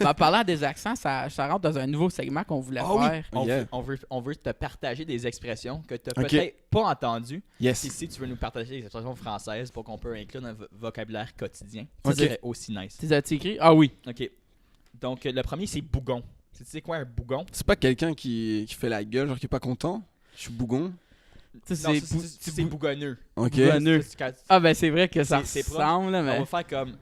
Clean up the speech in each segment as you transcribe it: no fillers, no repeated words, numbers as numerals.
En parlant des accents, ça rentre dans un nouveau segment qu'on voulait faire. On veut te partager des expressions que tu n'as Ok. peut-être pas entendues. Yes. Et si tu veux nous partager des expressions françaises pour qu'on peut inclure dans notre vocabulaire quotidien, Ok. ça serait aussi nice. Tu les as écrit? Ah oui. OK. Donc, le premier, c'est bougon. Tu sais quoi, un bougon? C'est pas quelqu'un qui fait la gueule, genre qui est pas content. Je suis bougon. Tu sais, Non, c'est c'est bougonneux. Ok. bougonneux. Ça, c'est quand- Ah ben c'est vrai que ça C'est proche. ressemble, là, On mais... va faire comme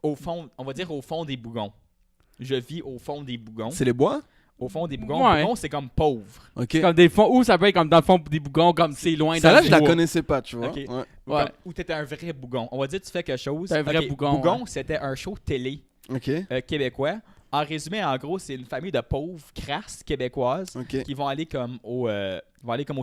au fond, on va dire au fond des bougons. Je vis au fond des bougons. C'est les bois? Au fond des bougons. Ouais. Bougons, c'est comme pauvre. Ok. Comme des fonds, ou ça peut être comme dans le fond des bougons, comme c'est loin Ça dans là, le je la bois. connaissais pas, tu vois. Ok. Ouais. Ou, Ouais. ou t'étais un vrai bougon. On va dire que tu fais quelque chose. T'es un vrai Ok, bougon, Bougon, c'était un show télé Ok. québécois. En résumé, en gros, c'est une famille de pauvres, crasses, québécoises Ok. qui vont aller comme au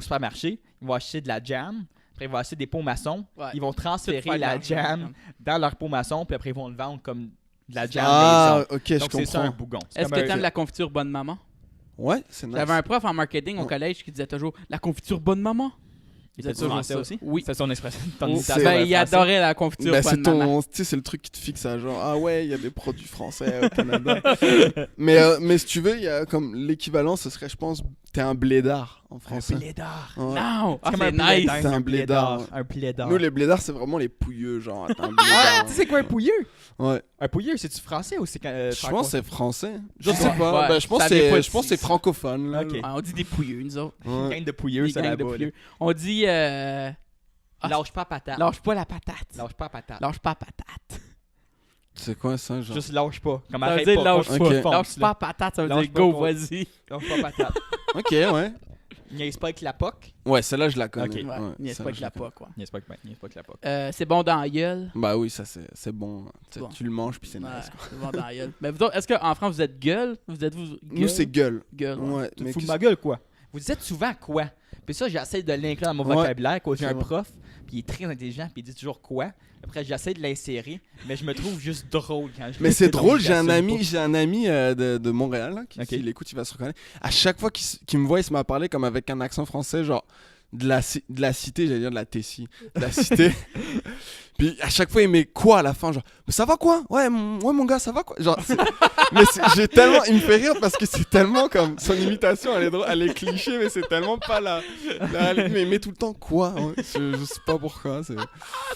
supermarché. Ils vont acheter de la jam. Après, ils vont acheter des pots maçons. Ouais. Ils vont Tout transférer faire de la l'argent, jam comme. dans leur pot maçon. Puis après, ils vont le vendre comme de la jam Ah, maison. ok, je Donc, c'est ça un comprends. bougon. C'est Est-ce comme que un- t'aimes la confiture bonne maman? Ouais, c'est nice. J'avais un prof en marketing au Ouais. collège qui disait toujours « La confiture bonne maman ». Il disait était toujours français ça. aussi? Oui. C'est son expression. Ton Oh, imitation c'est- Ben, d'un il Français. adorait la confiture Ben, bonne maman. tu sais, c'est le truc qui te fixe à genre, ah ouais, il y a des produits français au Canada. mais si tu veux, il y a comme l'équivalent, ce serait, je pense, t'es un blédard en Un français. blédard. Ouais. Non! Ah, Comme c'est un nice! blédard. C'est un blédard. Un blédard. Nous, les blédards, c'est vraiment les pouilleux, genre, t'es un Ah, blédard. tu sais quoi un pouilleux? Ouais. Un pouilleux, c'est-tu français ou c'est Je pense que c'est français. Je Ouais. sais pas. Ouais, Ben, je pense ça que vient pas c'est d'ici. francophone. Là. Ok. Ah, on dit des pouilleux, nous autres. Ouais. Gang de pouilleux, Des ça gangs de là-bas. pouilleux. On dit ah, Lâche pas patate. lâche pas la patate. Lâche pas patate. Lâche pas patate. C'est quoi ça, genre? Juste lâche pas. Comme Ça veut arrête dire pas. lâche continue pas. de foncer, Lâche là. pas patate, ça veut Lâche dire pas, go, go. vas-y. Lâche pas patate. Ok, ouais. Niaise pas avec la poque. Ouais, celle-là, je la connais. Ok. Ouais, Ouais, il n'y a celle-là, pas que je la connais. pas, quoi. Niaise pas avec la poque. C'est bon dans la gueule. Bah oui, ça, c'est bon. Bon. Tu le manges, puis c'est Ouais, nice. Quoi. c'est bon dans la gueule. Mais vous autres, est-ce qu'en France, vous êtes gueule? Vous êtes-vous gueule? Nous, c'est gueule. gueule. Ouais. Ouais, Tu te mais fous de qu'est-ce- ma gueule, quoi? Vous dites souvent quoi? Puis ça, j'essaie de l'inclure dans mon Ouais. vocabulaire, quand j'ai C'est un vrai. prof, puis il est très intelligent, puis il dit toujours quoi. Après, j'essaie de l'insérer, mais je me trouve juste drôle quand je Mais le c'est fais, donc drôle, j'ai un j'assume ami de Montréal, là, qui Ok. s'il écoute, il va se reconnaître. À chaque fois qu'il me voit, il se met à parler comme avec un accent français, genre de la cité, j'allais dire de la Tessie, de la cité. Puis à chaque fois, il met quoi à la fin, genre, mais ça va quoi? Ouais, mon gars, ça va quoi? Genre, j'ai tellement, il me fait rire parce que c'est tellement comme, son imitation, elle est drôle, elle est cliché, mais c'est tellement pas mais il met tout le temps quoi? Ouais, je sais pas pourquoi, c'est...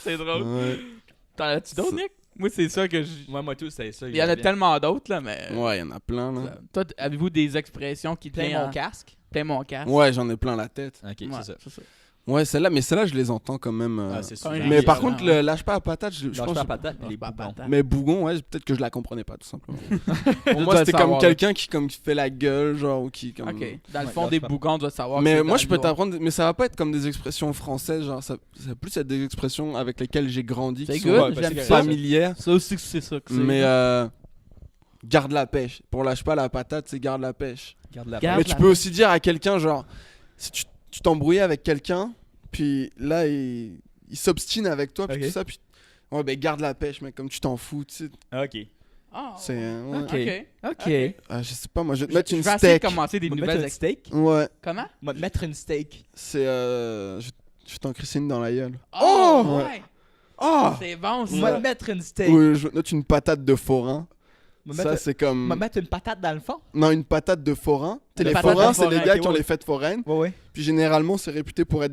C'est drôle. Ouais. T'en as-tu d'autres, Ça- Nick? Moi, c'est ça que je... Ouais, moi, tout, c'est ça. Il y en a tellement d'autres, là, mais... Ouais, il y en a plein, là. Toi, avez-vous des expressions qui te Plein viennent mon en- casque. Plein mon casque. Ouais, j'en ai plein la tête. Ok, Ouais, c'est ça. Ouais, mais celle-là, je les entends quand même. Ah, c'est Ouais, sûr. Mais par Ouais, contre, ouais. le lâche pas à patate, je Lâche pense. pas la patate, Lâche les pas la bougons. patate. Mais bougon, ouais, peut-être que je la comprenais pas, tout simplement. Pour Tu moi, dois c'était le comme savoir, quelqu'un qui fait la gueule, genre, ou qui. Comme... OK. Dans le Ouais, fond lâche des pas. bougons, on doit savoir que Mais c'est moi, dans je peux le noir. t'apprendre, mais ça va pas être comme des expressions françaises, genre, ça va plus être des expressions avec lesquelles j'ai grandi, C'est qui good, sont parce j'aime que- ça. familières. Ça aussi, c'est ça que c'est. Mais garde la pêche. Pour lâche pas la patate, c'est garde la pêche. Garde la Garde Mais la tu peux aussi dire à quelqu'un, genre, si tu t'embrouillais avec quelqu'un, puis là, il s'obstine avec toi, puis Ok. tout ça, puis ouais, ben garde la pêche, mec, comme tu t'en fous, tu sais. Ok. Ah, C'est. Ouais. Ok. OK. Ok. Je sais pas, moi, je vais te mettre Je une vais essayer de steak. commencer des On va te nouvelles mettre un steak. Ouais, Comment? On va te mettre une steak. c'est. Je vais t'en crisser une dans la gueule. Oh! Ouais. Ouais. Oh C'est bon, On ça. va te mettre une steak. Oui, je vais te mettre une patate de forain. On va Ça, mettre- c'est on va comme. mettre une patate dans le fond. Non, une patate de forain. Tu sais, Une les patate de forains, c'est les forain, gars ok, qui ont ouais. les fêtes foraines. Ouais, ouais. Puis généralement, c'est réputé pour être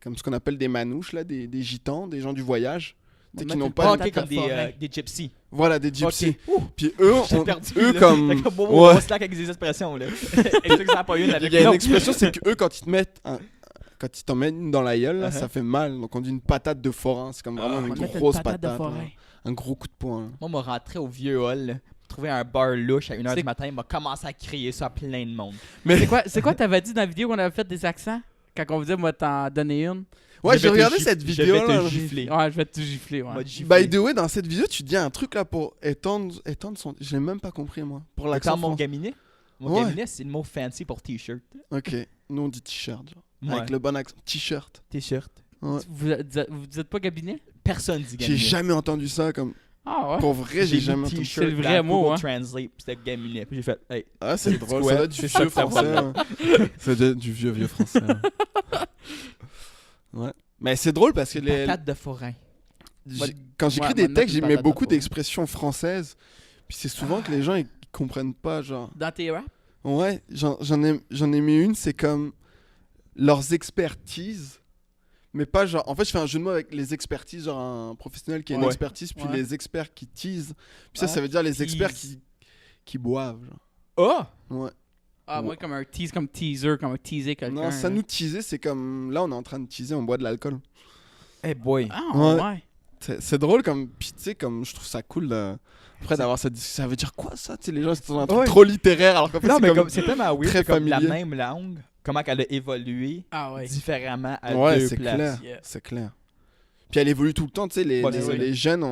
comme ce qu'on appelle des manouches, là, des gitans, des gens du voyage. Tu sais, qui n'ont une pas. Ah, patate ok, comme de forain. des gypsies. Voilà, des gypsies. Ok. Ouh, Puis eux, j'ai perdu. eux là. comme. Fait que bon, Ouais. on se laque avec des expressions, là. Et ceux qui n'en pas une avec Il y a une l'autre. expression, c'est que eux, quand ils te mettent. Quand ils t'en mettent une dans la gueule, là, Uh-huh. ça fait mal. Donc on dit une patate de forain. C'est comme vraiment On une va mettre grosse patate de patate. forain. là. Un gros coup de poing. là. Moi, on m'a rentré au vieux hall, là, pour trouver un bar louche à 1h C'est- du matin. Il m'a commencé à crier ça à plein de monde. C'est quoi t'avais dit dans la vidéo qu'on avait fait des accents? Quand on vous dit, moi, t'en donner une. Ouais, Je j'ai vais te regardé gif- cette je vidéo vais te là. gifler. Ouais, je vais te gifler, ouais. On m'a giflé. By the way, dans cette vidéo, tu dis un truc là pour étendre son. Je l'ai même pas compris moi. Pour l'accent Attends, mon français. gaminet. Mon Ouais. gaminet, c'est le mot fancy pour t-shirt. Ok. Nous on dit t-shirt. Genre. Ouais. Avec le bon accent. T-shirt. T-shirt. Ouais. Vous dites pas cabinet? Personne dit J'ai gaminet. jamais entendu ça comme. Ah ouais? Pour vrai, j'ai J'ai jamais mis entendu. t-shirt C'est le dans vrai mot, Google hein. Translate, puis c'était gaminet. Puis j'ai fait, hey, Ah, c'est drôle. quoi? Ça doit être du C'est ça vieux que ça français. veut hein. Ça doit être du vieux français. hein. Ouais. Mais c'est drôle parce que patate de forain. quand j'écris Ouais, des moi, textes, une j'ai mis patate beaucoup de forain. d'expressions françaises. Puis c'est souvent que les gens, ils comprennent pas, genre. Dans tes raps? Ouais, j'en ai mis une, c'est comme leurs expertises, mais pas genre. En fait, je fais un jeu de mots avec les expertises, genre un professionnel qui a une Ouais. expertise, puis Ouais. les experts qui teasent. Puis ça, Ah, ça veut dire les tease. experts qui boivent, genre. Ah! Ouais. Ah, moi, comme un tease, comme teaser, comme un teaser quelqu'un. Non, ça là. nous teaser, c'est comme. Là, on est en train de teaser, on boit de l'alcool. Hey boy. Ah, Ouais. ouais. C'est drôle comme. Puis tu sais, comme je trouve ça cool après d'avoir cette discussion. Ça veut dire quoi ça? Tu sais, les gens, c'est un truc Ouais. trop littéraire, alors qu'en fait, Non, c'est mais comme. comme c'est tellement weird, très c'est comme la familier. même langue, comment qu'elle a évolué Ah, ouais. différemment à Ouais, deux c'est places. clair. Yeah. C'est clair. Puis elle évolue tout le temps, tu sais, Ouais, oui. les jeunes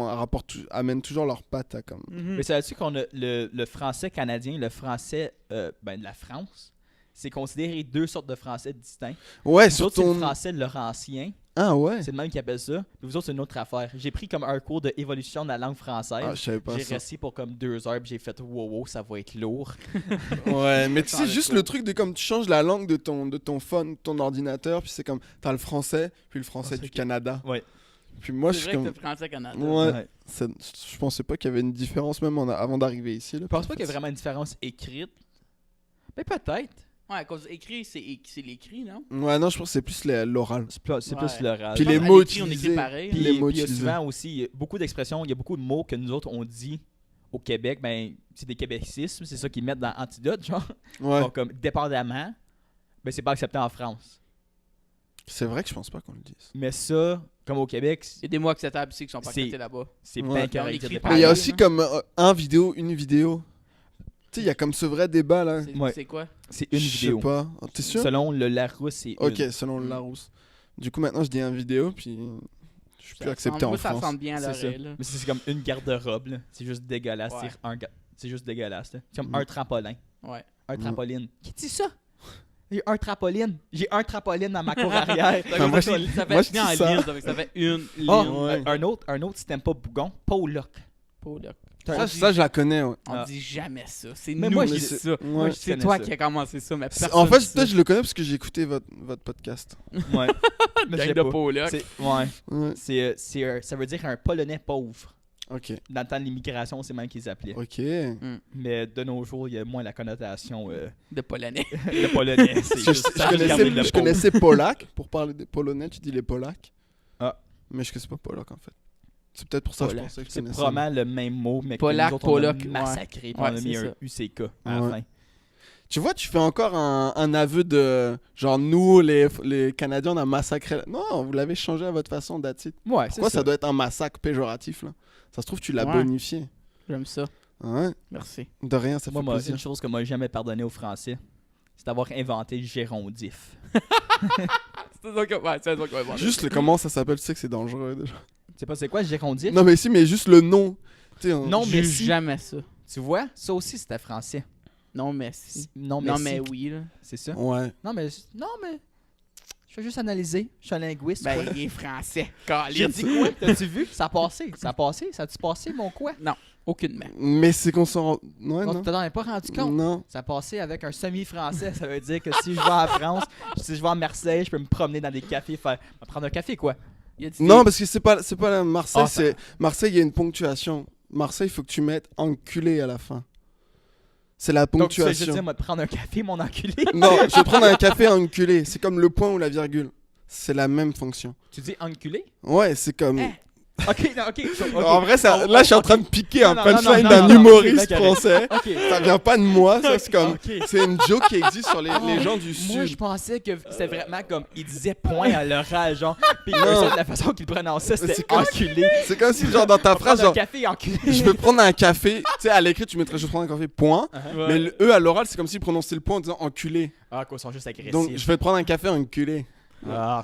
amènent toujours leurs pattes à comme. Mhm. Mais savais-tu qu'on a le français canadien, le français de la France, c'est considéré deux sortes de français distincts. Ouais, Nous sur autres, c'est ton. le français laurentien. Ah ouais? C'est le même qui appelle ça. Puis vous autres, c'est une autre affaire. J'ai pris comme un cours d'évolution de la langue française. Ah, je savais pas J'ai ça. resté pour comme 2 heures, puis j'ai fait wow, ça va être lourd. Ouais, mais tu Ça sais, va juste être le truc de comme tu changes la langue de ton phone, ton ordinateur, puis c'est comme t'as le français, puis le français du Canada. Ouais. Puis moi, je C'est suis vrai comme. que t'as français Canada. Ouais. Je pensais pas qu'il y avait une différence même avant d'arriver ici. Là. Je pense pas qu'il y a vraiment une différence écrite. Mais peut-être. Ouais, à cause écrit, c'est l'écrit, non? Ouais, non, je pense que c'est plus l'oral. C'est plus Ouais. l'oral. Puis Je les pense mots à l'écrit, on écrit utilisés. pareil. Puis, les mots puis il y a utilisés. souvent aussi il y a beaucoup d'expressions, il y a beaucoup de mots que nous autres on dit au Québec, ben c'est des québécismes, c'est ça qu'ils mettent dans Antidote, genre. Ouais. Bon, comme dépendamment, ben c'est pas accepté en France. C'est vrai que je pense pas qu'on le dise. Mais ça, comme au Québec, Il y a des mots acceptables ici qui sont pas C'est- acceptés là-bas. c'est Ouais. bien On correct. écrit de pas. Mais il y a Pareil, aussi hein. comme une vidéo. Tu sais, il y a comme ce vrai débat là. C'est Ouais. c'est quoi? C'est une Je sais vidéo. pas. T'es sûr? Selon le Larousse, c'est Ok, une. selon le Mm. Larousse. Du coup, maintenant, je dis un vidéo, puis je suis plus accepté en Moi, ça France. ressemble bien à C'est ça. l'oreille, là. Mais c'est comme une garde-robe, là. C'est juste dégueulasse. Ouais. C'est juste dégueulasse, là. C'est comme Mm. un trampolin. Ouais. Un Mm. trampoline. Qui dit ça? J'ai un trampoline. J'ai un trampoline dans ma cour arrière. Enfin, moi, ça je- fait moi, je finir en dis ça. ligne, ça fait que ça fait une ligne. Oh, Ouais. un autre, si t'aimes pas Bougon, Pauloc. Pas là. Ça, je la connais, ouais. On Ah. dit jamais ça. C'est Mais nous moi, qui je dit sais- ça. Ouais. je C'est connais toi ça. qui as commencé ça, mais personne En fait, dit ça. peut-être je le connais parce que j'ai écouté votre podcast. Ouais. Mais je Gang sais de pas. Pollock. Ouais. Ouais. Ça veut dire un Polonais pauvre. Ok. Dans le temps de l'immigration, c'est même qu'ils appelaient. Ok. Mais de nos jours, il y a moins la connotation De Polonais. de Polonais. C'est Parce que juste ça qui termine le je pauvre. connaissais Polak. Pour parler des Polonais, tu dis les Polacs. Ah. Mais je connaissais pas Polak en fait. C'est peut-être pour ça que je Polak. pensais que je C'est connaissais. probablement le même mot, mais que Polak, nous autres, on a Pollock, massacré. Puis ouais. on a mis Ouais, un UCK à la Ouais. fin. Tu vois, tu fais encore un aveu de. Genre, nous, les Canadiens, on a massacré. Non, vous l'avez changé à votre façon, that's it. Ouais, c'est Pourquoi ça ça. doit être un massacre péjoratif là? Ça se trouve, tu l'as Ouais. bonifié. J'aime ça. Ouais. Merci. De rien, ça fait Moi, plaisir. une chose que moi jamais pardonné aux Français, c'est d'avoir inventé le gérondif. C'est ça que ouais, c'est ça que ouais, Juste comment ça s'appelle, tu sais que c'est dangereux déjà. Tu sais pas c'est quoi le gérondif? Non, mais si, mais juste le nom. Tu sais, Non, mais Juge si. jamais ça. Tu vois, ça aussi c'était français. Non, mais si. Non, mais Non, si. mais oui, là. C'est ça. Ouais. Non, mais je vais juste analyser. Je suis un linguiste. Ben, quoi. il est français. J'ai dit quoi? T'as-tu vu? Ça a passé. Ça a passé. Ça a-tu passé, mon quoi? Aucunement. Mais c'est qu'on s'en rend. Ouais, On non. t'en est pas rendu compte. Non. Ça a passé avec un semi-français. Ça veut dire que si je vais en France, si je vais à Marseille, je peux me promener dans des cafés, me prendre un café, quoi. Il a dit Non, parce que c'est pas la Marseille, Ah, ça- c'est. Marseille, il y a une ponctuation. Marseille, il faut que tu mettes enculé à la fin. C'est la Donc, tu veux juste ponctuation. dire, moi, de prendre un café, mon enculé. Non, je vais prendre un café enculé. C'est comme le point ou la virgule. C'est la même fonction. Tu dis enculé? Ouais, c'est comme. Eh. Ok, non, ok. En vrai, ça, là, je suis en train de piquer un Non, non, non, punchline non, d'un non, non, humoriste ok, français. Ok. Ça vient pas de moi, ça, c'est comme. Ok. C'est une joke qui existe sur les gens du Moi, je Sud. pensais que c'était vraiment comme. Il disait point à l'oral, genre. Puis Non. eux autres, la façon qu'ils prononçaient, c'était C'est comme- enculé. C'est comme si, genre, dans ta phrase, Prendre un genre, café, enculé. je vais prendre un café. Tu sais, à l'écrit, tu mettrais je vais prendre un café, point. Mais eux, à l'oral, c'est comme s'ils prononçaient le point en disant enculé. Ah, quoi, ils sont juste agressifs. Donc, je vais te prendre un café enculé. Ah,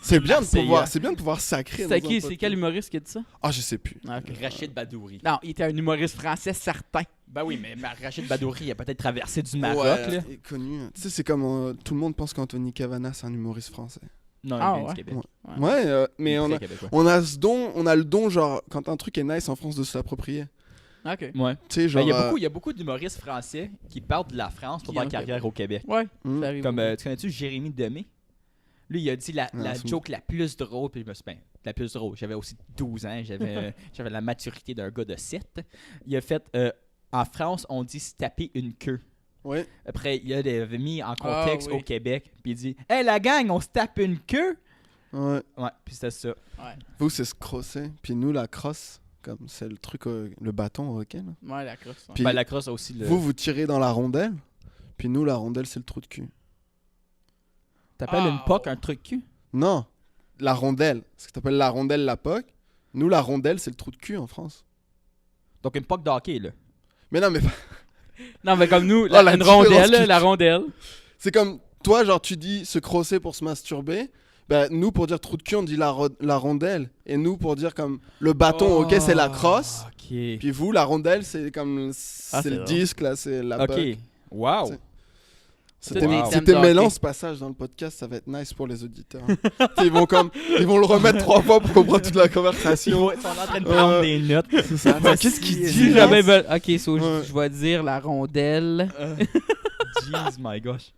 C'est bien, Marseillais. c'est bien de pouvoir sacrer. C'est dans un qui? C'est podcast. quel humoriste qui a dit ça? Ah, je sais plus. Ah, ok. Rachid Badouri. Non, il était un humoriste français certain. Ben oui, mais Rachid Badouri, il a peut-être traversé du Maroc, Ouais, là. il est connu. Tu sais, c'est comme tout le monde pense qu'Anthony Cavana, c'est un humoriste français. Non, Ah, il vient ouais. du Québec. Ouais. Ouais, Il mais est on très a, québécois. on a ce don, on a le don, genre, quand un truc est nice en France, de se l'approprier. Ok. Ouais. Tu sais, Ben, genre. il y a beaucoup d'humoristes français qui partent de la France pour Qui faire en carrière au Québec. Ouais, Hmm. ça arrive. Comme, tu connais-tu Jérémy Demé? Lui, il a dit la c'est joke la plus drôle, puis je me suis dit, la plus drôle. J'avais aussi 12 ans, j'avais la maturité d'un gars de 7. Il a fait En France, on dit se taper une queue. Oui. Après, il avait mis en contexte oui. au Québec. Puis il dit « Hey, la gang, on se tape une queue! Ouais. » Ouais, puis c'était ça. Ouais. Vous, c'est se crosser. Puis nous, la crosse, comme c'est le truc, le bâton au hockey. Là. Ouais, la crosse. Ouais. Puis Ben, la crosse a aussi le... vous tirez dans la rondelle. Puis nous, la rondelle, c'est le trou de cul. T'appelles une Ah, POC un truc cul? Non, la rondelle. Ce que t'appelles la rondelle, la POC. Nous, la rondelle, c'est le trou de cul en France. Donc une POC de hockey, là. Mais non, mais Non, mais comme nous, Oh, la une différence rondelle, qui- la rondelle. c'est comme toi, genre, tu dis se crosser pour se masturber. Ben, nous, pour dire trou de cul, on dit la rondelle. Et nous, pour dire comme le bâton au hockey, c'est la crosse. Ok. Puis vous, la rondelle, c'est comme Ah, c'est c'est le drôle. disque, là, c'est la Ok. POC. Wow. C'est- Tous des thèmes C'était de mêlant hockey. ce passage dans le podcast, ça va être nice pour les auditeurs. ils vont le remettre 3 fois pour comprendre toute la Ils conversation. sont en train de prendre des notes. C'est ça. Ben, qu'est-ce qu'il Si dit? jamais ok, so, Ouais. je vais dire la rondelle. Jeez, my gosh.